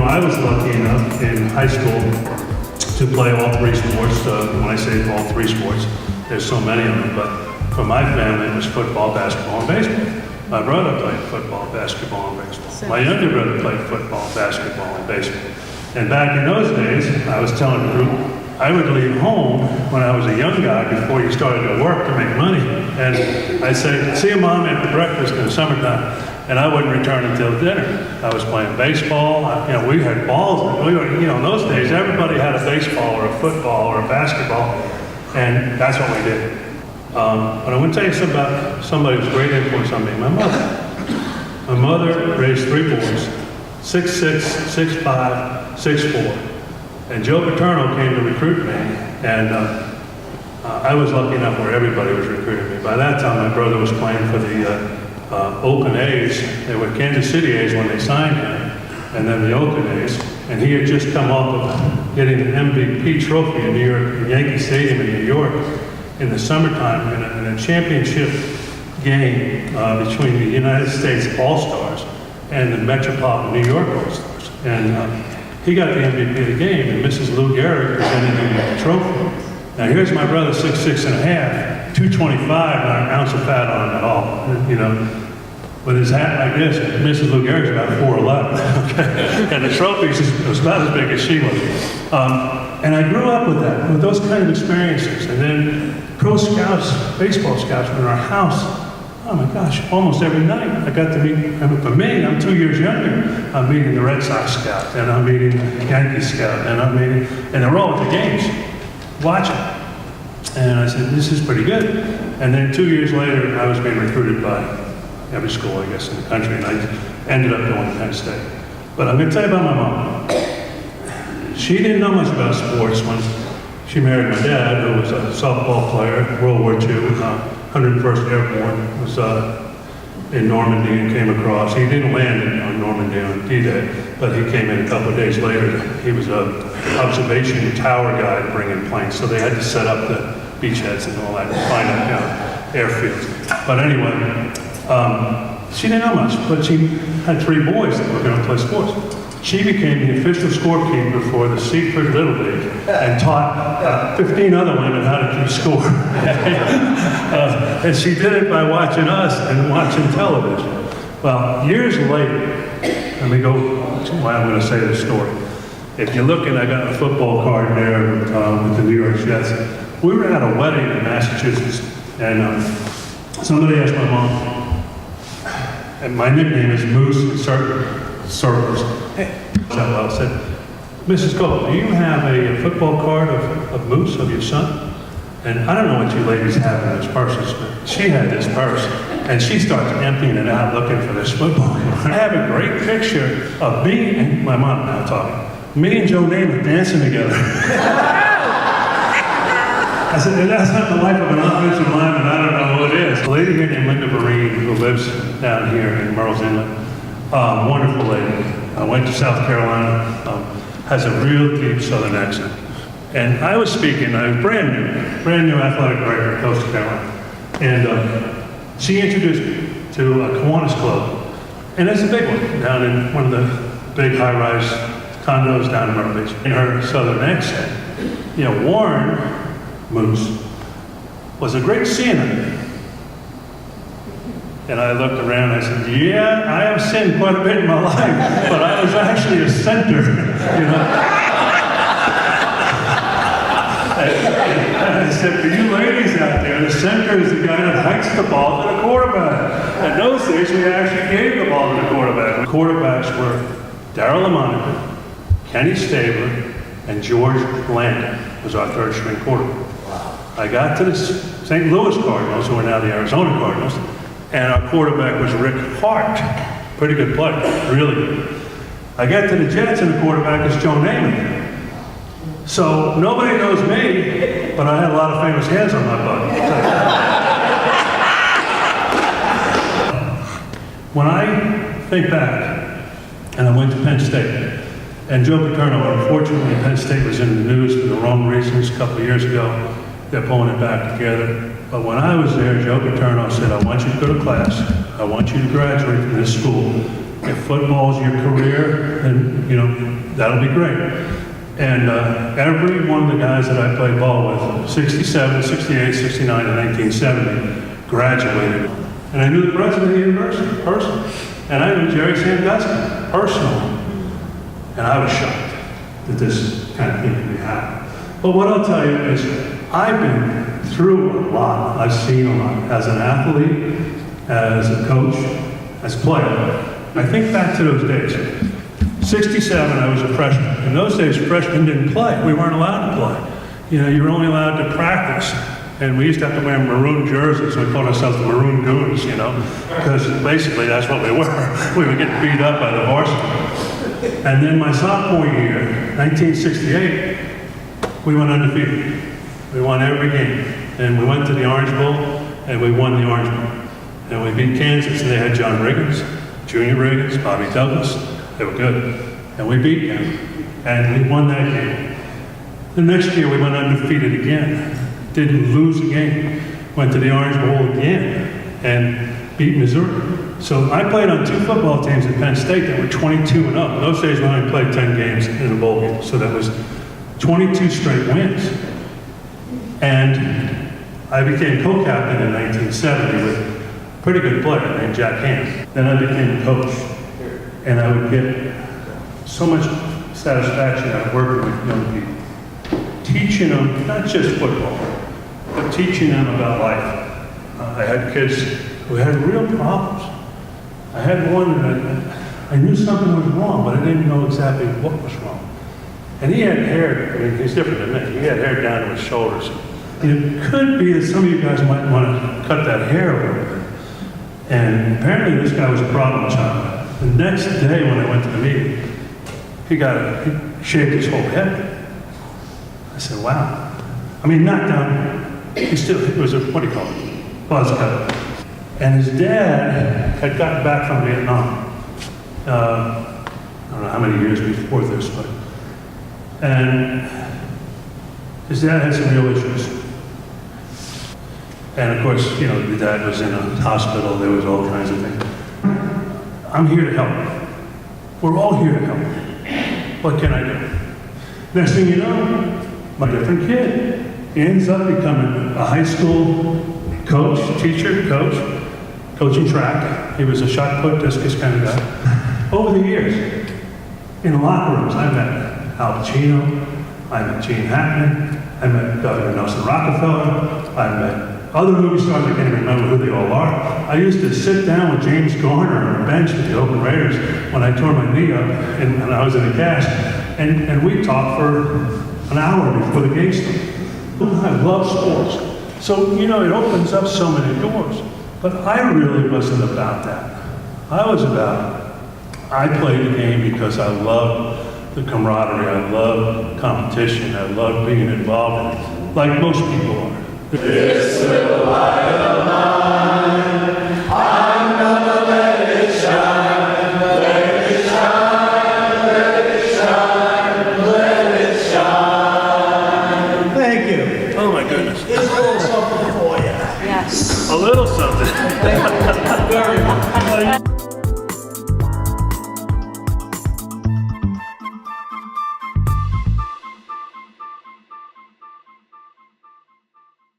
I was lucky enough in high school to play all three sports. When I say all three sports, there's so many of them, but for my family, it was football, basketball, and baseball. My brother played football, basketball, and baseball. My younger brother played football, basketball, and baseball. And back in those days, I was telling the group, I would leave home when I was a young guy before you started to work to make money. And I'd say, see you, Mom, at breakfast in the summertime. And I wouldn't return until dinner. I was playing baseball. We had balls. We were, in those days, everybody had a baseball or a football or a basketball. And that's what we did. But I want to tell you something about somebody who's a great influence on me, my mother. My mother raised three boys, 6'6", 6'5", 6'4". And Joe Paterno came to recruit me, and I was lucky enough where everybody was recruiting me. By that time, my brother was playing for the Oakland A's. They were Kansas City A's when they signed him, and then the Oakland A's. And he had just come off of getting an MVP trophy in New York, in Yankee Stadium in New York, in the summertime in a championship game between the United States All-Stars and the Metropolitan New York All-Stars. And he got the MVP of the game, and Mrs. Lou Gehrig presented him the trophy. Now here's my brother, 6'6" and a half, 225, not an ounce of fat on him at all. With his hat like this, Mrs. Lou Gehrig's about 4'11", okay? And the trophy was about as big as she was. And I grew up with that, with those kind of experiences. And then pro scouts, baseball scouts were in our house. Oh my gosh, almost every night I got to meet, for me, I'm 2 years younger, I'm meeting the Red Sox scout, and I'm meeting the Yankee scout, and they're all at the games, watching. And I said, this is pretty good. And then 2 years later, I was being recruited by every school, I guess, in the country, and I ended up going to Penn State. But I'm gonna tell you about my mom. She didn't know much about sports when she married my dad, who was a softball player, World War II, 101st Airborne, was in Normandy and came across. He didn't land on Normandy on D-Day, but he came in a couple of days later. He was an observation tower guy to bring in planes, so they had to set up the beachheads and all that and find airfields. But anyway, she didn't know much, but she had three boys that were going to play sports. She became the official scorekeeper for the Seaford Little League and taught 15 other women how to keep score. And she did it by watching us and watching television. Well, years later, let me go, why I'm going to say this story. If you're looking, I got a football card there with the New York Jets. We were at a wedding in Massachusetts, and somebody asked my mom, and my nickname is Moose Circles. Hey, I said, Mrs. Koegel, do you have a football card of Moose, of your son? And I don't know what you ladies have in those purses, but she had this purse, and she starts emptying it out looking for this football card. I have a great picture of me and my mom now talking. Me and Joe Namath dancing together. I said, that's not the life of an offensive lineman, I don't know who it is. A lady here named Linda Vereen, who lives down here in Myrtle's Inlet, wonderful lady. Went to South Carolina, has a real deep Southern accent. And I was speaking, I was brand new athletic director at Coastal Carolina. And she introduced me to a Kiwanis Club. And it's a big one, down in one of the big high-rise condos down in Myrtle Beach. In her Southern accent, Warren Moose was a great CNN. And I looked around and I said, yeah, I have sinned quite a bit in my life, but I was actually a center, And I said, for you ladies out there, the center is the guy that hikes the ball to the quarterback. In those days, we actually gave the ball to the quarterback. The quarterbacks were Darryl LeMonaco, Kenny Stabler, and George Landon was our third string quarterback. I got to the St. Louis Cardinals, who are now the Arizona Cardinals, and our quarterback was Rick Hart. Pretty good player, really good. I got to the Jets, and the quarterback is Joe Namath. So nobody knows me, but I had a lot of famous hands on my butt. When I think back, and I went to Penn State, and Joe Paterno, unfortunately, Penn State was in the news for the wrong reasons a couple of years ago. They're pulling it back together. But when I was there, Joe Paterno said, I want you to go to class. I want you to graduate from this school. if football's your career, then, you know, that'll be great. And every one of the guys that I played ball with, 67, 68, 69, and 1970, graduated. And I knew the president of the university, personally. And I knew Jerry Sandusky, personally. And I was shocked that this kind of thing could be happening. But what I'll tell you is, I've been through a lot. I've seen a lot. As an athlete, as a coach, as a player. I think back to those days. 67, I was a freshman. In those days, freshmen didn't play. We weren't allowed to play. You know, you were only allowed to practice. And we used to have to wear maroon jerseys. We called ourselves the Maroon Goons, you know, because basically that's what we were. We would get beat up by the varsity. And then my sophomore year, 1968, we went undefeated. We won every game. And we went to the Orange Bowl, and we won the Orange Bowl. And we beat Kansas, and they had John Riggins, Junior Riggins, Bobby Douglas. They were good. And we beat them. And we won that game. The next year, we went undefeated again. Didn't lose a game. Went to the Orange Bowl again and beat Missouri. So I played on 2 football teams at Penn State that were 22-0. In those days, we only played 10 games in a bowl game. So that was 22 straight wins. And I became co-captain in 1970 with a pretty good player named Jack Ham. Then I became a coach. And I would get so much satisfaction out of working with young people. Teaching them, not just football, but teaching them about life. I had kids who had real problems. I had one that I knew something was wrong, but I didn't know exactly what was wrong. And he had hair, I mean, he's different than me. He had hair down to his shoulders. It could be that some of you guys might want to cut that hair a little bit. And apparently this guy was a problem child. The next day when I went to the meeting, he shaved his whole head. I said, wow. I mean, not down, it was a, what do you call it? Buzz cut. And his dad had gotten back from Vietnam. I don't know how many years before this, but, and his dad had some real issues. And of course, you know, the dad was in a hospital, there was all kinds of things. I'm here to help. We're all here to help. What can I do? Next thing you know, my different kid ends up becoming a high school coach, teacher, coach, coaching track. He was a shot put, discus kind of guy. Over the years, in locker rooms, I met Al Pacino, I met Gene Hackman, I met Governor Nelson Rockefeller, I met other movie stars, I can't even remember who they all are. I used to sit down with James Garner on a bench with the Oakland Raiders when I tore my knee up and I was in a cast, and we talked for an hour before the game started. I love sports. So, you know, it opens up so many doors. But I really wasn't about that. I played the game because I loved the camaraderie, I loved competition, I loved being involved in it, like most people are. This little light of mine, I'm gonna let it shine, let it shine, let it shine, let it shine. Thank you. Oh my goodness. Here's a little something for you. Yes. A little something. Very much.